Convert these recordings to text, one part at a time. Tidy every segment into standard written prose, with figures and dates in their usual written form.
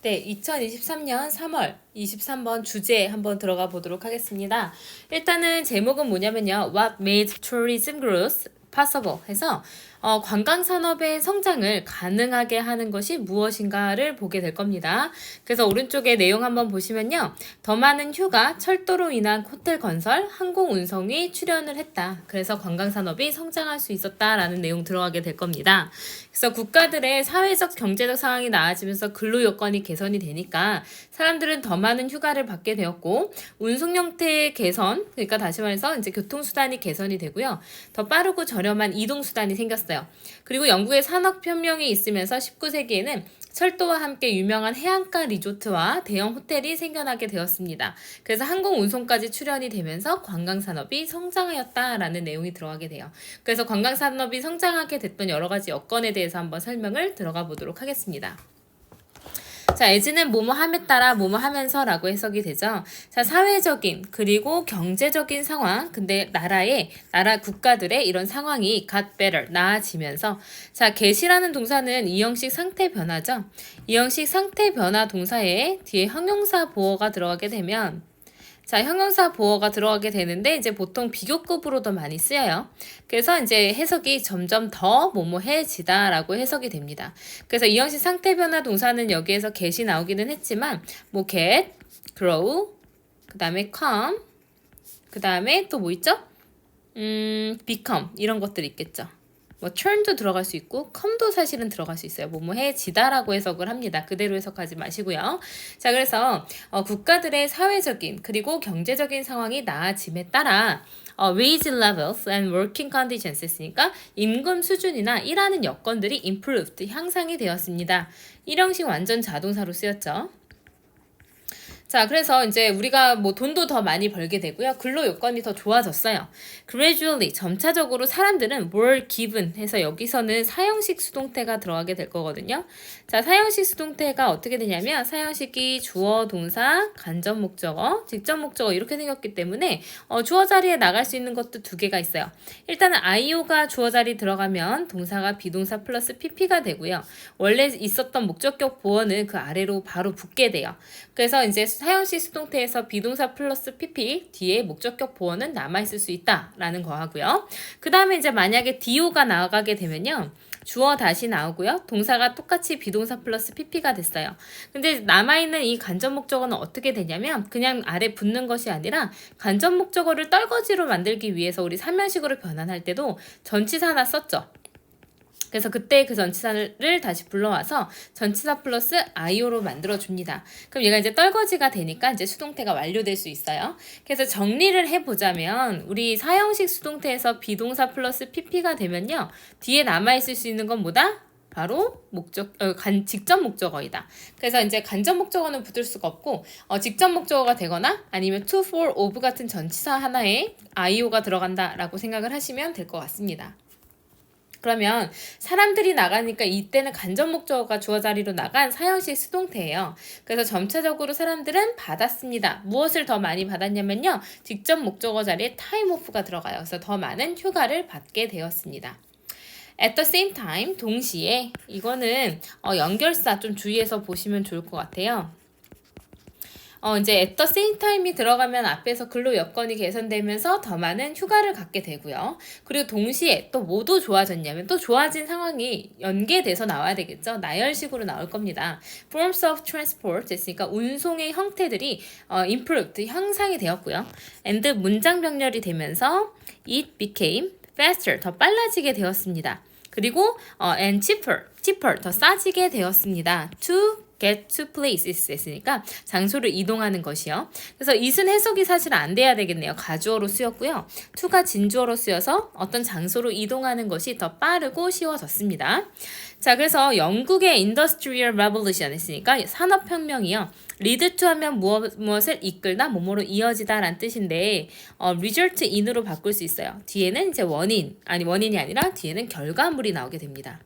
네, 2023년 3월 23번 주제 한번 들어가 보도록 하겠습니다. 일단은 제목은 뭐냐면요. What made tourism growth possible 해서 관광산업의 성장을 가능하게 하는 것이 무엇인가를 보게 될 겁니다. 그래서 오른쪽에 내용 한번 보시면요. 더 많은 휴가, 철도로 인한 호텔 건설, 항공 운송이 출현을 했다. 그래서 관광산업이 성장할 수 있었다라는 내용 들어가게 될 겁니다. 그래서 국가들의 사회적, 경제적 상황이 나아지면서 근로 여건이 개선이 되니까 사람들은 더 많은 휴가를 받게 되었고 운송 형태의 개선, 그러니까 다시 말해서 이제 교통수단이 개선이 되고요. 더 빠르고 저렴한 이동수단이 생겼어요. 그리고 영국의 산업혁명이 있으면서 19세기에는 철도와 함께 유명한 해안가 리조트와 대형 호텔이 생겨나게 되었습니다. 그래서 항공 운송까지 출현이 되면서 관광산업이 성장하였다라는 내용이 들어가게 돼요. 그래서 관광산업이 성장하게 됐던 여러 가지 여건에 대해서 한번 설명을 들어가 보도록 하겠습니다. 자, as는 뭐뭐 함에 따라 뭐뭐 하면서 라고 해석이 되죠. 자, 사회적인 그리고 경제적인 상황, 근데 나라 국가들의 이런 상황이 got better, 나아지면서 자, get이라는 동사는 이형식 상태 변화죠. 이형식 상태 변화 동사에 뒤에 형용사 보어가 들어가게 되면 자, 형용사 보어가 들어가게 되는데 이제 보통 비교급으로 더 많이 쓰여요. 그래서 이제 해석이 점점 더 뭐뭐해지다라고 해석이 됩니다. 그래서 이 형식 상태 변화 동사는 여기에서 get이 나오기는 했지만 뭐 get, grow, 그 다음에 come, 그 다음에 또 뭐 있죠? become 이런 것들이 있겠죠. 뭐 turn도 들어갈 수 있고 come도 사실은 들어갈 수 있어요. 뭐뭐해지다라고 해석을 합니다. 그대로 해석하지 마시고요. 자, 그래서 국가들의 사회적인 그리고 경제적인 상황이 나아짐에 따라 wage levels and working conditions 했으니까 임금 수준이나 일하는 여건들이 improved, 향상이 되었습니다. 일형식 완전 자동사로 쓰였죠. 자, 그래서 이제 우리가 뭐 돈도 더 많이 벌게 되고요. 근로 요건이 더 좋아졌어요. Gradually, 점차적으로 사람들은 were given 해서 여기서는 사형식 수동태가 들어가게 될 거거든요. 자, 사형식 수동태가 어떻게 되냐면 사형식이 주어, 동사, 간접 목적어, 직접 목적어 이렇게 생겼기 때문에 주어 자리에 나갈 수 있는 것도 두 개가 있어요. 일단은 IO가 주어 자리 들어가면 동사가 비동사 플러스 PP가 되고요. 원래 있었던 목적격 보어는 그 아래로 바로 붙게 돼요. 그래서 이제 사형식 수동태에서 비동사 플러스 PP 뒤에 목적격 보어는 남아있을 수 있다라는 거 하고요. 그 다음에 이제 만약에 DO가 나가게 되면요. 주어 다시 나오고요. 동사가 똑같이 비동사 플러스 PP가 됐어요. 근데 남아있는 이 간접 목적어는 어떻게 되냐면 그냥 아래 붙는 것이 아니라 간접 목적어를 떨거지로 만들기 위해서 우리 삼형식으로 변환할 때도 전치사 하나 썼죠. 그래서 그때 그 전치사를 다시 불러와서 전치사 플러스 IO로 만들어줍니다. 그럼 얘가 이제 떨거지가 되니까 이제 수동태가 완료될 수 있어요. 그래서 정리를 해보자면 우리 사형식 수동태에서 비동사 플러스 PP가 되면요. 뒤에 남아있을 수 있는 건 뭐다? 바로 직접 목적어이다. 그래서 이제 간접 목적어는 붙을 수가 없고 직접 목적어가 되거나 아니면 to, for, of 같은 전치사 하나에 IO가 들어간다라고 생각을 하시면 될 것 같습니다. 그러면 사람들이 나가니까 이때는 간접 목적어가 주어 자리로 나간 사형식 수동태예요. 그래서 점차적으로 사람들은 받았습니다. 무엇을 더 많이 받았냐면요. 직접 목적어 자리에 time off가 들어가요. 그래서 더 많은 휴가를 받게 되었습니다. At the same time, 동시에 이거는 연결사 좀 주의해서 보시면 좋을 것 같아요. 이제 at the same time이 들어가면 앞에서 근로 여건이 개선되면서 더 많은 휴가를 갖게 되고요. 그리고 동시에 또 뭐도 좋아졌냐면 또 좋아진 상황이 연계돼서 나와야 되겠죠. 나열식으로 나올 겁니다. Forms of transport 됐으니까 운송의 형태들이 improved, 향상이 되었고요. And 문장 병렬이 되면서 it became faster, 더 빨라지게 되었습니다. 그리고 and cheaper, 더 싸지게 되었습니다. To get to places 했으니까 장소를 이동하는 것이요. 그래서 it은 해석이 사실 안 돼야 되겠네요. 가주어로 쓰였고요. to가 진주어로 쓰여서 어떤 장소로 이동하는 것이 더 빠르고 쉬워졌습니다. 자, 그래서 영국의 Industrial Revolution 했으니까 산업혁명이요. lead to 하면 무엇을 이끌다, 뭐뭐로 이어지다 라는 뜻인데 result in으로 바꿀 수 있어요. 뒤에는 이제 원인이 아니라 뒤에는 결과물이 나오게 됩니다.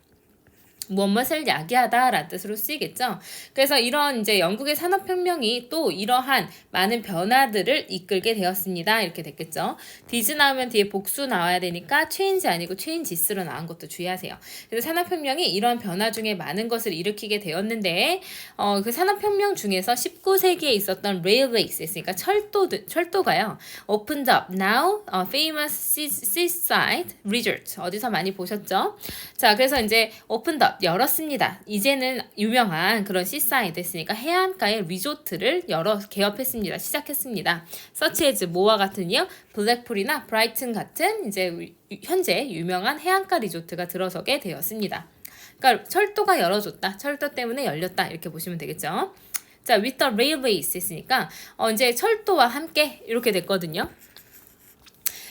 무엇을 야기하다 라는 뜻으로 쓰이겠죠. 그래서 이런 이제 영국의 산업혁명이 또 이러한 많은 변화들을 이끌게 되었습니다. 이렇게 됐겠죠. 디즈 나오면 뒤에 복수 나와야 되니까 change 아니고 changes로 나온 것도 주의하세요. 그래서 산업혁명이 이런 변화 중에 많은 것을 일으키게 되었는데 그 산업혁명 중에서 19세기에 있었던 railways 있으니까 철도가요. opened up now famous seaside resort 어디서 많이 보셨죠? 자, 그래서 이제 opened up 열었습니다. 이제는 유명한 그런 시사이드 했으니까 해안가의 리조트를 개업했습니다. 시작했습니다. such as 뭐와 같은요? 블랙풀이나 브라이튼 같은 이제 현재 유명한 해안가 리조트가 들어서게 되었습니다. 그러니까 철도가 열어줬다. 철도 때문에 열렸다. 이렇게 보시면 되겠죠. 자, with the railways 했으니까 이제 철도와 함께 이렇게 됐거든요.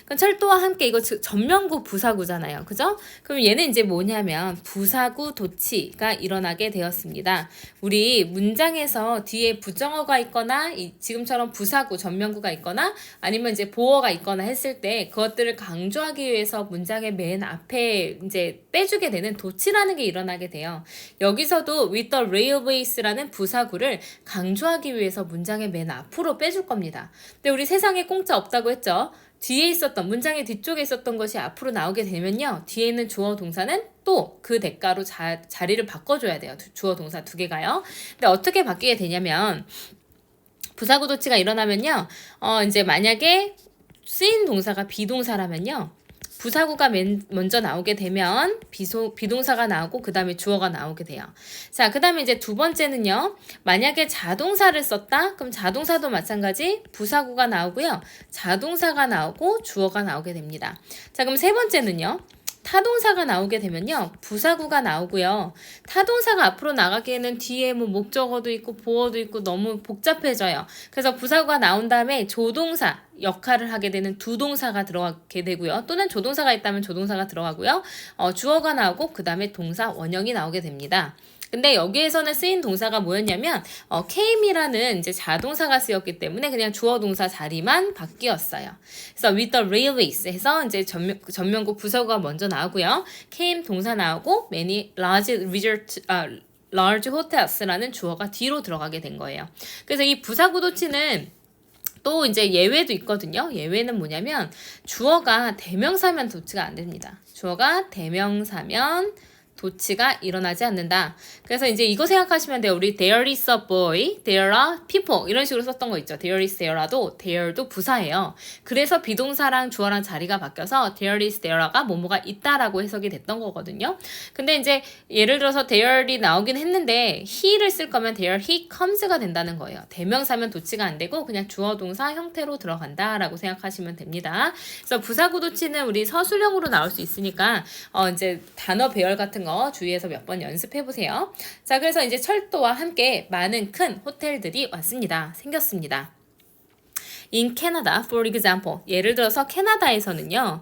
그럼 철도와 함께 이거 전면구 부사구잖아요. 그죠? 그럼 얘는 이제 뭐냐면 부사구 도치가 일어나게 되었습니다. 우리 문장에서 뒤에 부정어가 있거나 지금처럼 부사구 전면구가 있거나 아니면 이제 보어가 있거나 했을 때 그것들을 강조하기 위해서 문장의 맨 앞에 이제 빼주게 되는 도치라는 게 일어나게 돼요. 여기서도 with the railways라는 부사구를 강조하기 위해서 문장의 맨 앞으로 빼줄 겁니다. 근데 우리 세상에 공짜 없다고 했죠? 뒤에 있었던 문장의 뒤쪽에 있었던 것이 앞으로 나오게 되면요. 뒤에 있는 주어 동사는 또 그 대가로 자리를 바꿔줘야 돼요. 주어 동사 두 개가요. 근데 어떻게 바뀌게 되냐면 부사구 도치가 일어나면요. 이제 만약에 쓰인 동사가 비동사라면요. 부사구가 먼저 나오게 되면 비동사가 나오고 그 다음에 주어가 나오게 돼요. 자, 그 다음에 이제 두 번째는요. 만약에 자동사를 썼다? 그럼 자동사도 마찬가지 부사구가 나오고요. 자동사가 나오고 주어가 나오게 됩니다. 자, 그럼 세 번째는요. 타동사가 나오게 되면요. 부사구가 나오고요. 타동사가 앞으로 나가기에는 뒤에 뭐 목적어도 있고 보어도 있고 너무 복잡해져요. 그래서 부사구가 나온 다음에 조동사 역할을 하게 되는 두동사가 들어가게 되고요. 또는 조동사가 있다면 조동사가 들어가고요. 주어가 나오고 그 다음에 동사 원형이 나오게 됩니다. 근데 여기에서는 쓰인 동사가 뭐였냐면 came이라는 이제 자동사가 쓰였기 때문에 그냥 주어 동사 자리만 바뀌었어요. 그래서 with the railways 해서 이제 전면구 부사구가 먼저 나오고요. came 동사 나오고 many large hotels라는 주어가 뒤로 들어가게 된 거예요. 그래서 이 부사구 도치는 또 이제 예외도 있거든요. 예외는 뭐냐면 주어가 대명사면 도치가 안 됩니다. 주어가 대명사면 도치가 일어나지 않는다. 그래서 이제 이거 생각하시면 돼요. 우리 there is a boy, there are people 이런 식으로 썼던 거 있죠. there is there도 부사예요. 그래서 비동사랑 주어랑 자리가 바뀌어서 there is there가 뭐뭐가 있다라고 해석이 됐던 거거든요. 근데 이제 예를 들어서 there이 나오긴 했는데 he를 쓸 거면 there he comes가 된다는 거예요. 대명사면 도치가 안 되고 그냥 주어 동사 형태로 들어간다라고 생각하시면 됩니다. 그래서 부사구 도치는 우리 서술형으로 나올 수 있으니까 이제 단어 배열 같은 거 주위에서 몇 번 연습해 보세요. 자, 그래서 이제 철도와 함께 많은 큰 호텔들이 생겼습니다. In Canada, for example, 예를 들어서 캐나다에서는요.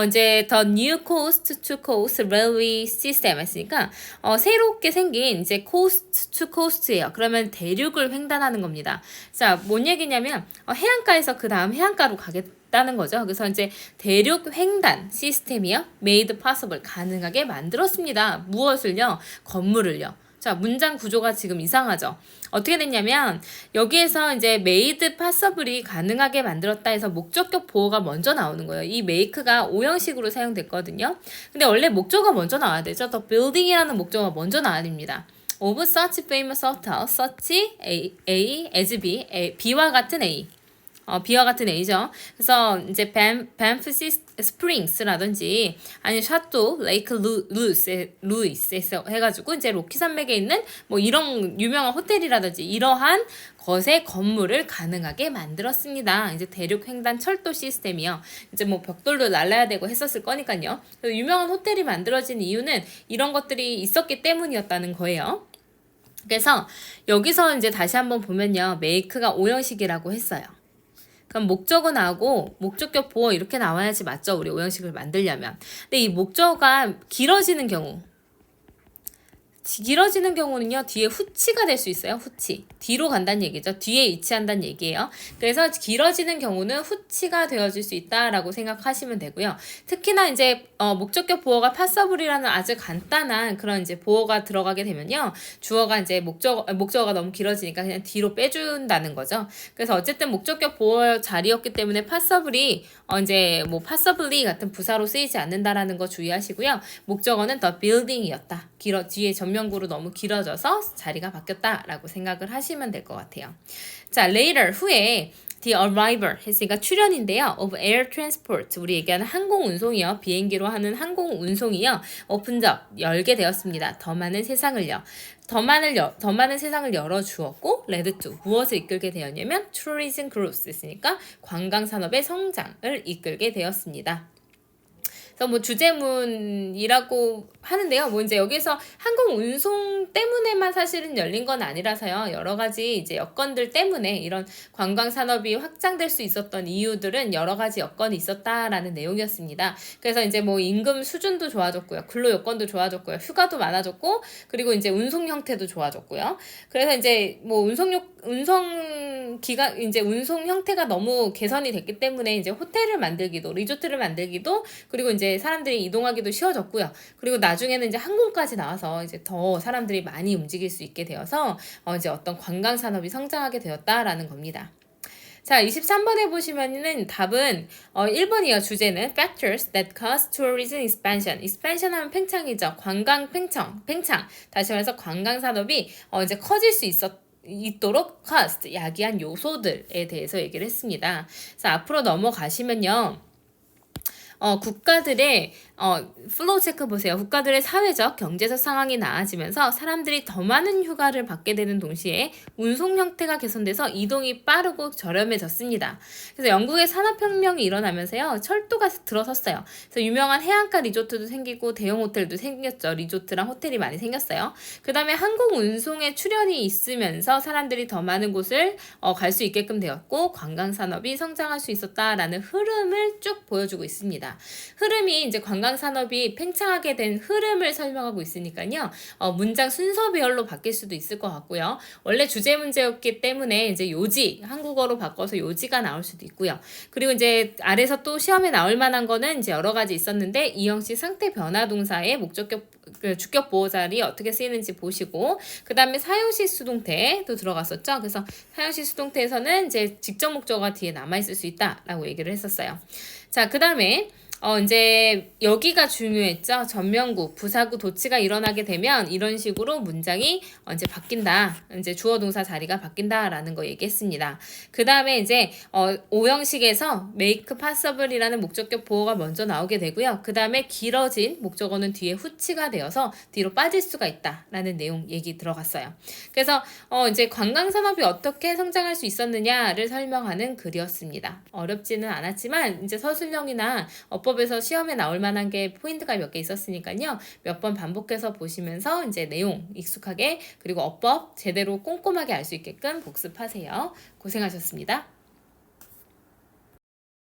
이제 the new coast to coast railway system 했으니까 새롭게 생긴 이제 coast to coast예요. 그러면 대륙을 횡단하는 겁니다. 자, 뭔 얘기냐면 해안가에서 그 다음 해안가로 가겠다는 거죠. 그래서 이제 대륙 횡단 시스템이요. made possible 가능하게 만들었습니다. 무엇을요? 건물을요. 자, 문장 구조가 지금 이상하죠. 어떻게 됐냐면 여기에서 이제 made possible이 가능하게 만들었다 해서 목적격 보어가 먼저 나오는 거예요. 이 make가 오형식으로 사용됐거든요. 근데 원래 목적어가 먼저 나와야 되죠. the building이라는 목적어가 먼저 나와야 됩니다. of such famous hotel, such A, as B, B와 같은 A. B와 같은 A죠. 그래서 이제 Banff Springs라든지 아니면 샤또 레이크 루이스에서 해가지고 이제 로키 산맥에 있는 뭐 이런 유명한 호텔이라든지 이러한 것의 건물을 가능하게 만들었습니다. 이제 대륙 횡단 철도 시스템이요. 이제 뭐 벽돌도 날라야 되고 했었을 거니까요. 유명한 호텔이 만들어진 이유는 이런 것들이 있었기 때문이었다는 거예요. 그래서 여기서 이제 다시 한번 보면요. make가 오형식이라고 했어요. 그럼 목적어 나오고 목적격 보어 이렇게 나와야지 맞죠? 우리 오형식을 만들려면. 근데 이 목적어가 길어지는 경우 길어지는 경우는요, 뒤에 후치가 될 수 있어요. 후치. 뒤로 간다는 얘기죠. 뒤에 위치한다는 얘기예요. 그래서 길어지는 경우는 후치가 되어질 수 있다라고 생각하시면 되고요. 특히나 이제 목적격 보어가 passable이라는 아주 간단한 그런 이제 보어가 들어가게 되면요, 주어가 이제 목적어가 너무 길어지니까 그냥 뒤로 빼준다는 거죠. 그래서 어쨌든 목적격 보어 자리였기 때문에 passable이 이제 뭐 passably 같은 부사로 쓰이지 않는다라는 거 주의하시고요. 목적어는 the building이었다. 뒤에 전면구로 너무 길어져서 자리가 바뀌었다라고 생각을 하시면 될 것 같아요. 자, later 후에 the arrival 했으니까 출현인데요. of air transport 우리 얘기하는 항공 운송이요. 비행기로 하는 항공 운송이요. opened up 열게 되었습니다. 더 많은 세상을요. 더 많은 세상을 열어주었고 led to 무엇을 이끌게 되었냐면 tourism growth 했으니까 관광 산업의 성장을 이끌게 되었습니다. 그래서 뭐 주제문이라고 하는데요. 뭐 이제 여기서 항공 운송 때문에만 사실은 열린 건 아니라서요. 여러 가지 이제 여건들 때문에 이런 관광 산업이 확장될 수 있었던 이유들은 여러 가지 여건이 있었다라는 내용이었습니다. 그래서 이제 뭐 임금 수준도 좋아졌고요. 근로 여건도 좋아졌고요. 휴가도 많아졌고, 그리고 이제 운송 형태도 좋아졌고요. 그래서 이제 뭐 운송 형태가 너무 개선이 됐기 때문에 이제 호텔을 만들기도, 리조트를 만들기도, 그리고 이제 사람들이 이동하기도 쉬워졌고요. 그리고 나중에는 이제 항공까지 나와서 이제 더 사람들이 많이 움직일 수 있게 되어서 이제 어떤 관광 산업이 성장하게 되었다라는 겁니다. 자, 23번에 보시면은 답은 1번이요. 주제는 factors that cause tourism expansion. expansion 하면 팽창이죠. 관광 팽창. 다시 말해서 관광 산업이 이제 커질 수 있도록 cause, 야기한 요소들에 대해서 얘기를 했습니다. 그래서 앞으로 넘어가시면요. 국가들의 플로우 체크 보세요. 국가들의 사회적, 경제적 상황이 나아지면서 사람들이 더 많은 휴가를 받게 되는 동시에 운송 형태가 개선돼서 이동이 빠르고 저렴해졌습니다. 그래서 영국의 산업혁명이 일어나면서요, 철도가 들어섰어요. 그래서 유명한 해안가 리조트도 생기고 대형 호텔도 생겼죠. 리조트랑 호텔이 많이 생겼어요. 그 다음에 항공 운송의 출현이 있으면서 사람들이 더 많은 곳을 갈 수 있게끔 되었고 관광 산업이 성장할 수 있었다라는 흐름을 쭉 보여주고 있습니다. 흐름이 이제 관광 산업이 팽창하게 된 흐름을 설명하고 있으니까요. 문장 순서별로 바뀔 수도 있을 것 같고요. 원래 주제 문제였기 때문에 이제 요지, 한국어로 바꿔서 요지가 나올 수도 있고요. 그리고 이제 아래서 또 시험에 나올 만한 거는 이제 여러 가지 있었는데 이 형식 상태 변화 동사의 주격 보호 자리 어떻게 쓰이는지 보시고, 그 다음에 사용식 수동태도 들어갔었죠. 그래서 사용식 수동태에서는 이제 직접 목적어가 뒤에 남아있을 수 있다라고 얘기를 했었어요. 자, 그 다음에 이제 여기가 중요했죠. 전면구, 부사구, 도치가 일어나게 되면 이런 식으로 문장이 이제 바뀐다. 이제 주어 동사 자리가 바뀐다라는 거 얘기했습니다. 그 다음에 이제 오형식에서 make passable이라는 목적격 보어가 먼저 나오게 되고요. 그 다음에 길어진 목적어는 뒤에 후치가 되어서 뒤로 빠질 수가 있다라는 내용 얘기 들어갔어요. 그래서 이제 관광 산업이 어떻게 성장할 수 있었느냐를 설명하는 글이었습니다. 어렵지는 않았지만 이제 서술형이나 어법에서 시험에 나올 만한 게 포인트가 몇 개 있었으니까요. 몇 번 반복해서 보시면서 이제 내용 익숙하게, 그리고 어법 제대로 꼼꼼하게 알 수 있게끔 복습하세요. 고생하셨습니다.